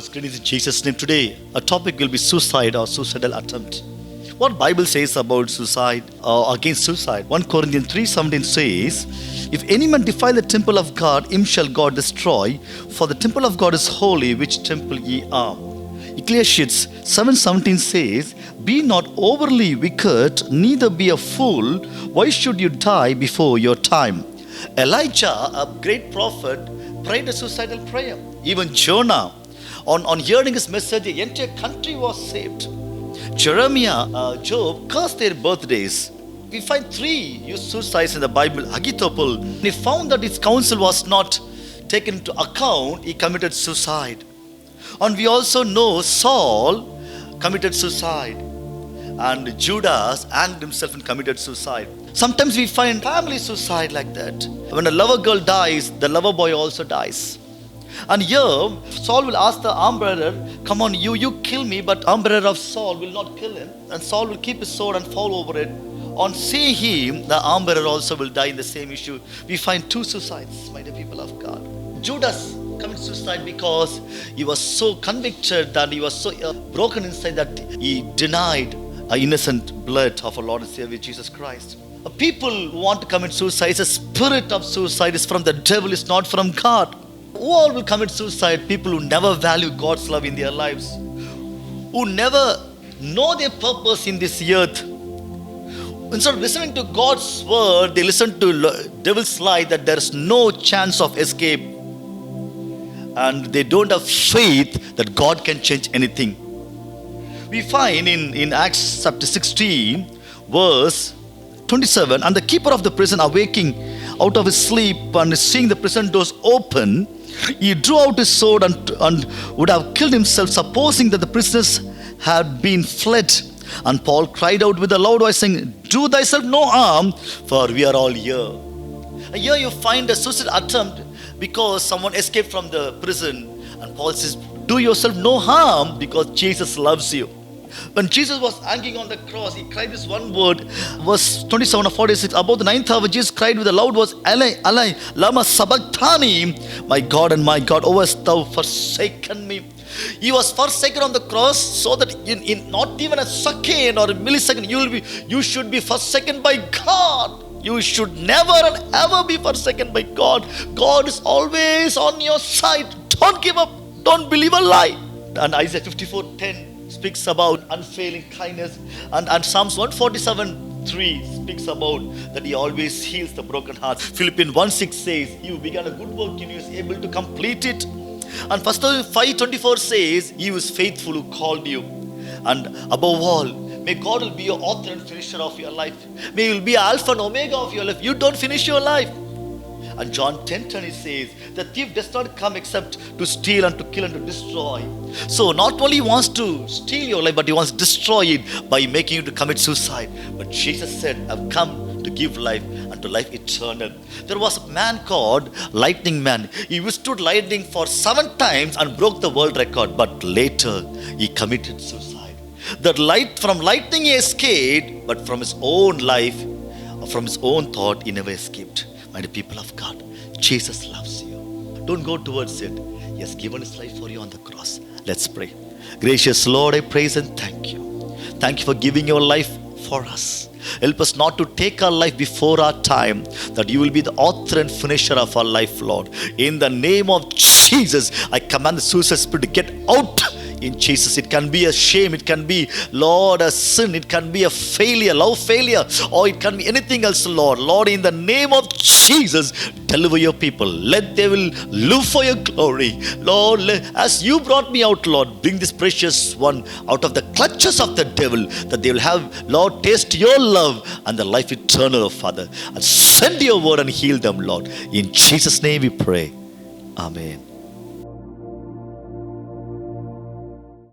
believers, greetings in Jesus' name. Today, our topic will be suicide or suicidal attempt. What Bible says about suicide or against suicide? 1 Corinthians 3:17 says, "If any man defile the temple of God, him shall God destroy, for the temple of God is holy, which temple ye are." Ecclesiastes 7:17 says, "Be not overly wicked, neither be a fool. Why should you die before your time?" Elijah, a great prophet, prayed a suicidal prayer. Even Jonah, on hearing his message, the entire country was saved. Jeremiah, Job cursed their birthdays. We find 3 suicides in the Bible. Ahithophel, he found that his counsel was not taken into account, he committed suicide. And we also know Saul committed suicide. And Judas hanged himself and committed suicide. Sometimes we find family suicide like that. When a lover girl dies, the lover boy also dies. And here, Saul will ask the arm bearer, "Come on, you kill me," but arm bearer of Saul will not kill him. And Saul will keep his sword and fall over it. On seeing him, the arm bearer also will die in the same issue. We find 2 suicides, my dear people of God. Judas committed suicide because he was so convicted and he was so broken inside that he denied innocent blood of our Lord and Savior Jesus Christ. People who want to commit suicide, the spirit of suicide is from the devil, it's not from God. Who all will commit suicide? People who never value God's love in their lives, who never know their purpose in this earth. Instead of listening to God's word, they listen to devil's lie that there is no chance of escape, and they don't have faith that God can change anything. We find in Acts chapter 16 verse 27, "And the keeper of the prison, awaking out of his sleep and seeing the prison doors open, he drew out his sword and would have killed himself, supposing that the prisoners had been fled. And Paul cried out with a loud voice, saying, 'Do thyself no harm, for we are all here.'" And here you find a suicide attempt because someone escaped from the prison. And Paul says, "Do yourself no harm, because Jesus loves you." When Jesus was hanging on the cross, he cried this one word, verse 27 of 46. About the 9th hour, Jesus cried with a loud voice, "Eli, Eli, lama sabachthani, my God and my God, why hast thou forsaken me?" He was forsaken on the cross so that in not even a second or a millisecond, you should be forsaken by God. You should never and ever be forsaken by God. God is always on your side. Don't give up. Don't believe a lie. And Isaiah 54:10 speaks about unfailing kindness, and Psalms 147:3 speaks about that he always heals the broken heart. Philippians 1:6 says, "He who began a good work in you is able to complete it." And 1 5:24 says, "He who is faithful who called you." And above all, may God will be your author and finisher of your life. May He will be Alpha and Omega of your life. You don't finish your life. And John 10:10 says, "The thief does not come except to steal and to kill and to destroy." So not only he wants to steal your life, but he wants to destroy it by making you to commit suicide. But Jesus said, "I've come to give life and to life eternal." There was a man called Lightning Man. He withstood lightning for 7 times and broke the world record. But later he committed suicide. From lightning he escaped, but from his own life, from his own thought, he never escaped. My dear people of God, Jesus loves you. Don't go towards it. He has given his life for you on the cross. Let's pray. Gracious Lord, I praise and thank you. Thank you for giving your life for us. Help us not to take our life before our time, that you will be the author and finisher of our life, Lord. In the name of Jesus, I command the suicide spirit to get out. In Jesus, it can be a shame, it can be, Lord, a sin, it can be a failure, love failure, or it can be anything else, Lord. Lord, in the name of Jesus, deliver your people. Let they will live for your glory. Lord, as you brought me out, Lord, bring this precious one out of the clutches of the devil, that they will have, Lord, taste your love and the life eternal, Father. And send your word and heal them, Lord. In Jesus' name we pray. Amen.